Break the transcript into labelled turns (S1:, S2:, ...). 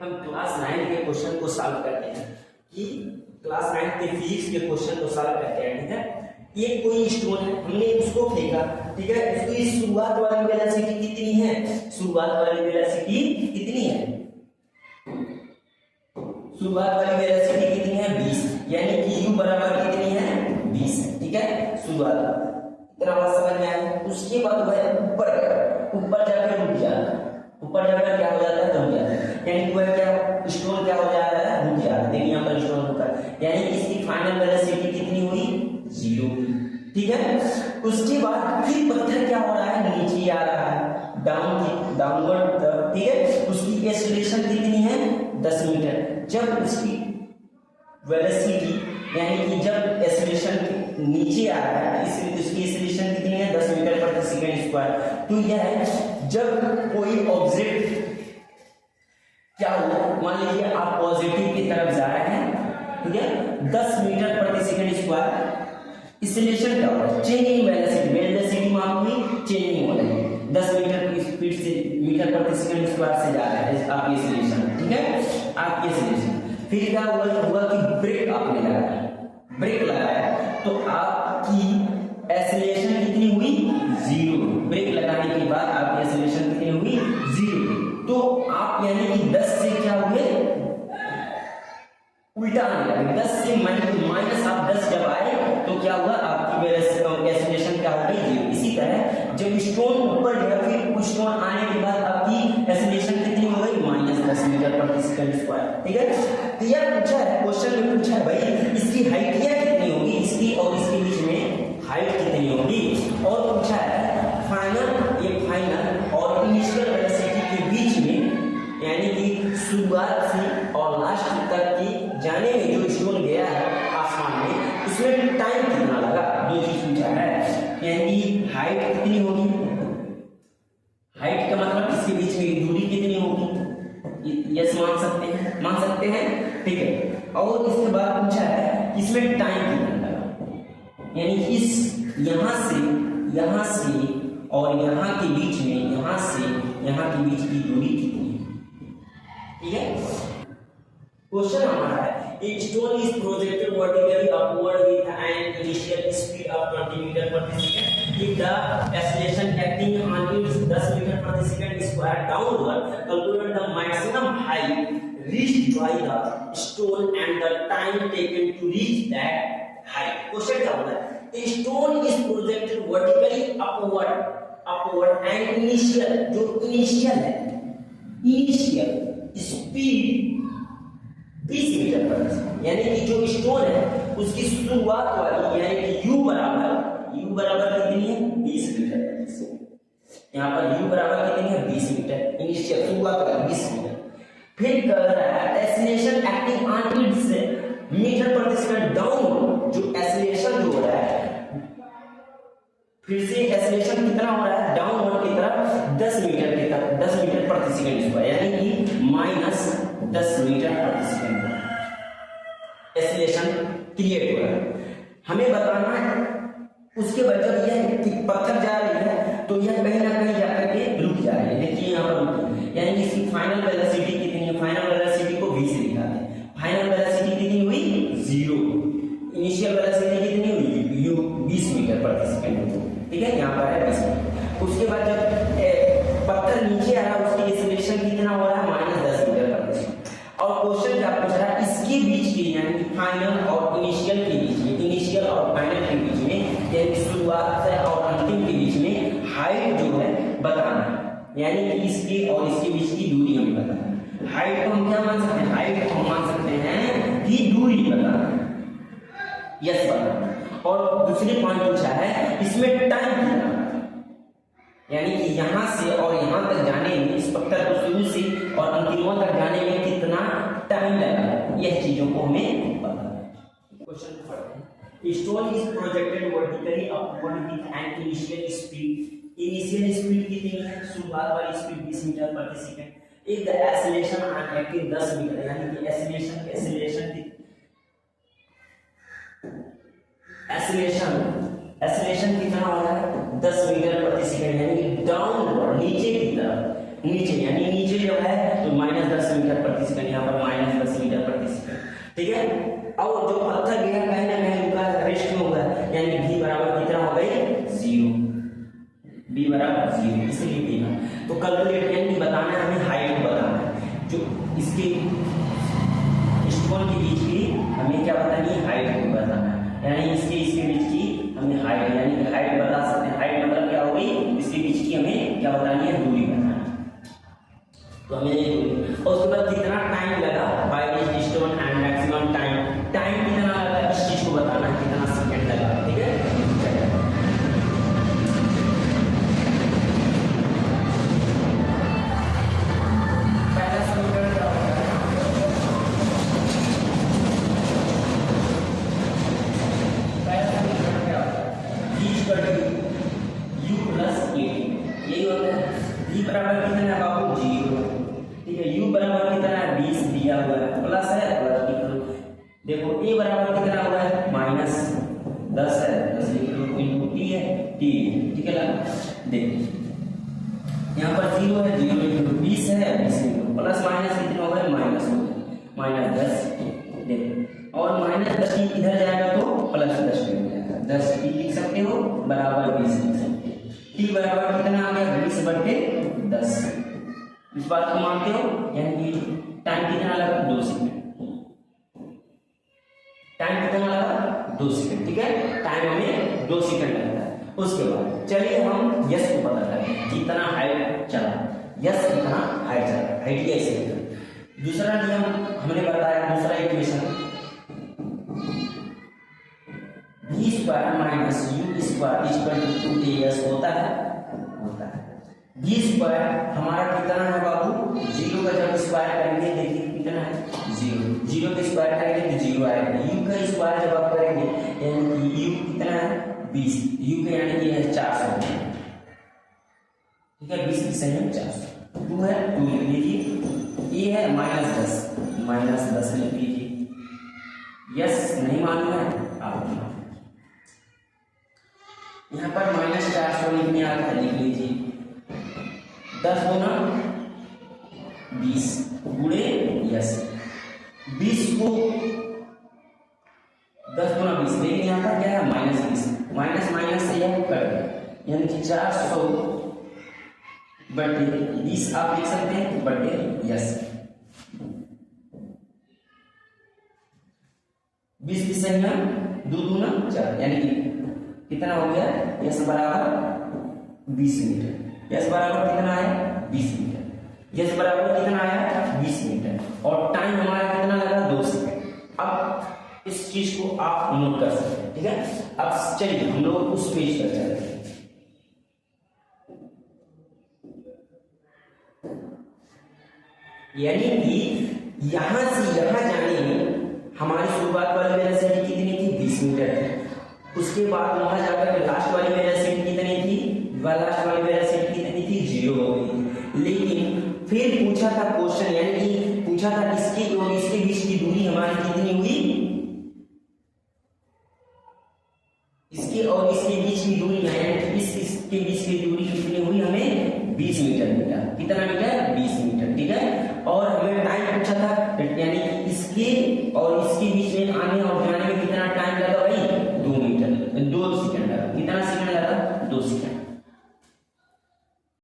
S1: हम क्लास 9 के क्वेश्चन को सॉल्व करते हैं कि क्लास 9 के फिजिक्स के क्वेश्चन को सॉल्व करते हैं। ठीक है, ये कोई स्टोन है, हमने उसको फेंका। ठीक है, इसकी शुरुआत वाली वेलोसिटी कितनी है? शुरुआत वाली वेलोसिटी कितनी है? शुरुआत वाली वेलोसिटी कितनी है? 20, यानी कि u बराबर कितनी है? 20। ठीक है, शुरुआत इतना बात समझ में आया। उसके बाद वह ऊपर गया, ऊपर जाकर रुक जाता, ऊपर जाकर क्या हो जाता है? रुक जाता है, यानी वह क्या स्टोन क्या हो जा रहा है? रुक जा रहा है। देखिए यहाँ पर स्टोन रुका, यानी इसकी फाइनल वेलोसिटी कितनी हुई? 0। ठीक है, उसके बाद फिर पत्थर क्या हो रहा है? नीचे आ रहा है, डाउनवर्ड तरफ। ठीक है, उसकी एक्सेलरेशन कितनी है? 10 मीटर। जब उसकी वेलोसिटी यानी कि जब एक्सेलरेशन नीचे आ रहा है, इसकी एक्सेलरेशन कितनी है? 10 मीटर प्रति सेकंड स्क्वायर। तो यह है जब कोई ऑब्जेक्ट क्या हुआ, मान लीजिए आप पॉजिटिव की तरफ जा रहे हैं, ठीक है, 10 मीटर प्रति सेकंड स्क्वायर, एक्सेलरेशन क्या होगा? चेंजिंग वेलोसिटी, वेलोसिटी मान हुई चेंजिंग हो रही है, 10 मीटर की स्पीड से मीटर प्रति सेकंड स्क्वायर से जा रहा है आपकी एक्सेलरेशन। ठीक है, आपकी एक्सेलरेशन फिर क्या हुआ कि ब्रेक आपने लगाया, ब्रेक लगाया तो आपकी एक्सेलरेशन कितनी हुई? 0। ब्रेक लगाने के बाद आपकी एक्सेलरेशन कितनी हुई? 0। तो आप यानी कि 10 से क्या हुए? उल्टा आने लगे, 10 से माइनस आप 10 जब आए तो क्या हुआ? आपकी एक्सेलरेशन क्या हो गई? 0। इसी तरह जब स्टोन ऊपर गया, फिर स्टोन आने के बाद आपकी एक्सेलरेशन कितनी हो गई? -10 मीटर प्रति सेकंड स्क्वायर। ठीक है, तो यह पूछा है, क्वेश्चन में पूछा है भाई इसकी हाइट कितनी होगी, इसकी और इसके बीच में हाइट कितनी होगी, और पूछा है फाइनल और इनिशियल वेलोसिटी के बीच में, यानी कि शुरुआत से और लास्ट तक की जाने में जो स्टोन गया है आसमान में, उसमें टाइम कितना लगा? 2 चीज पूछा है, यानी हाइट कितनी होगी, हाइट का मतलब इसके बीच में दूरी कितनी होगी, यस मान सकते हैं। ठीक है, और इसके बाद पूछा है इसमें टाइम कितना लगा, यानी इस यहां से और यहां के बीच में, यहां से यहां के बीच की दूरी कितनी है। ठीक है, क्वेश्चन हमारा है a stone is projected vertically upward with an initial speed of 20 meter per second. If the acceleration acting on it is 10 meter per second square downward, calculate the maximum height reached by the stone and the time taken to reach that height. Question क्या बोला है? A stone is projected vertically upward and initial, जो initial है, initial speed 20 metre पर, यानी कि जो stone है उसकी शुरुआत वाली यानी कि u बराबर कितनी है? 20 मीटर। यहाँ पर u बराबर कितनी है? 20 मीटर, इनिशियल शुरुआत वाली 20 मीटर। फिर कर रहा है एक्सेलरेशन एक्टिंग ऑन इट से मीटर प्रति सेकंड डाउन, जो एक्सेलरेशन जो हो रहा है, फिर से एक्सेलरेशन कितना हो रहा है? डाउनवर्ड की तरफ 10 मीटर की तरफ, 10 मीटर प्रति सेकंड स्क्वायर, यानी कि -10 मीटर प्रति सेकंड एक्सेलरेशन क्रिएट हो रहा है। हमें बताना है उसके बाद जब यह पत्थर जा रही है तो यह कहीं ना कहीं जाकर के रुक जा रही है। देखिए यहाँ पर रुकी, यानी इसकी फाइनल वेलोसिटी कितनी है? फाइनल वेलोसिटी को 20 से दिखाते हैं। फाइनल वेलोसिटी कितनी हुई? 0। इनिशियल वेलोसिटी कितनी हुई? 20 मीटर प्रति सेकंड। ठीक है, यहाँ पर है 20 मीटर। उसके बाद जब पत्थर नीचे आ रहा है उसकी एक्सेलरेशन कितना हो रहा है? -10 मीटर प्रति सेकंड। और क्वेश्चन क्या पूछ रहा है? इसके बीच के यानी फाइनल और इनिशियल के बीच में, इनिशियल और फाइनल के बीच में, यानी शुरुआत से और अंतिम के बीच में हाइट जो है बताना है, यानी कि इसके और इसके बीच की दूरी हमें बताना है। हाइट को हम क्या मान सकते हैं? हाइट को हम मान सकते हैं कि दूरी बताना है, यस बताना। और दूसरी पॉइंट पूछा है इसमें टाइम कितना, यानी कि यहां से और यहां तक जाने में, इस पत्थर को शुरू से और अंतिमों तक जाने में कितना टाइम लगा, यह चीजों को हमें पता है। क्वेश्चन पढ़ते हैं। Stone is projected vertically upward with an initial speed. Initial speed कितनी है? शुरुआत वाली स्पीड 20 मीटर प्रति second. If the acceleration on acting 10 meter, यानी कि एक्सेलरेशन कितना हो रहा है? 10 मीटर प्रति सेकंड, यानी कि डाउनवर्ड नीचे नीचे, यानी नीचे जो है तो -10 मीटर प्रति सेकंड, यहाँ पर -10 मीटर प्रति सेकंड, ठीक है। और जो पत्थर गिरा कहीं ना कहीं रुका, रेस्ट में होगा, यानी v बराबर कितना हो गई 0, v बराबर 0, इसलिए देना। तो कैलकुलेट यानी बताना है हमें, हाइट बताना है, जो इसके स्टोन के बीच की हमें क्या बतानी है, हाइट को बताना है, यानी इसके बीच की हमें हाइट, यानी हाइट बता सकते हैं। हाइट मतलब क्या होगी, इसके बीच की हमें क्या बतानी है, दूरी बताना है। तो हमें ये दूरी, और उसके बाद कितना टाइम लगा by this stone and maximum time कितना लगा, इस चीज को बताना है, कितना सेकंड लगा, ठीक है। पहला समीकरण क्या होगा, u प्लस 18, यही होता है। v बराबर कितना है बाबू 0, ठीक है। u बराबर कितना है 20 दिया हुआ है, प्लस है प्लस लिख लो। देखो a बराबर कितना हुआ है -10 है, 10 लिख लो, इनटू t है, t, ठीक है ना। देखो यहाँ पर 0 है, 0 लिख लो, 20 है, 20 लिख लो, प्लस माइनस कितना होगा, माइनस हो गया, -10। देखो और -10 इधर जाएगा तो +10 मिल जाएगा, 10 t लिख सकते हो बराबर 20 लिख सकते हो। t बराबर कितना आ गया 20/10, इस बात को मानते हो, यानी कि टाइम कितना लगा 2 सेकंड, टाइम कितना लगा 2 सेकंड, ठीक है। टाइम हमें 2 सेकंड लगता है। उसके बाद चलिए हम यस को पता करें, कितना हाइट चला, यस कितना हाइट चला, हाइट कैसे। दूसरा नियम हमने बताया, दूसरा equation v square minus u square equal to 2as होता है। v स्क्वायर हमारा कितना है बाबू, 0 का जब स्क्वायर करेंगे, देखिए कितना है 0, 0 का स्क्वायर करेंगे तो 0 आएगा। u का स्क्वायर जब आप करेंगे यानी कि u कितना है 20, u का यानी कि है 400, ठीक है। 20 की सही है 400, 2 है 2 लिख लीजिए, a है -10 लिख लीजिए। यस नहीं मालूम है आप, यहाँ पर -400 लिखने आता है, लिख लीजिए। 10 गुना 20 गुणे यस, 20 को 10 गुना 20, लेकिन यहाँ पर क्या है -20, माइनस से यह कट गया, यानी कि 400 बटे 20 आप लिख सकते हैं, बटे यस। 20 की संख्या 2 दूना 4, यानी कि कितना हो गया, यस बराबर 20 मीटर, यस बराबर कितना आया 20 मीटर, यस बराबर कितना आया 20 मीटर, और टाइम हमारा कितना लगा 2 सेकंड। अब इस चीज को आप नोट कर सकते हैं, ठीक है। अब चलिए हम लोग उस पेज पर चलते हैं। यानी कि यहां से यहां जाने में हमारी शुरुआत वाली वेलोसिटी कितनी थी 20 मीटर थी, उसके बाद वहां जाकर लास्ट वाली वेलोसिटी कितनी थी, लास्ट वाली वेलोसिटी कितनी थी 0 हो गई। लेकिन फिर पूछा था क्वेश्चन, यानी कि पूछा था इसकी और इसके बीच की दूरी हमारी कितनी हुई, इसके और इसके बीच की दूरी, यानी कि इसके बीच की दूरी कितनी हुई, हमें 20 मीटर मिला। कितना मिला 20 मीटर, ठीक है। और हमें टाइम पूछा था, यानी कि इसके और इसके बीच में आने और जाने में कितना टाइम लगा भाई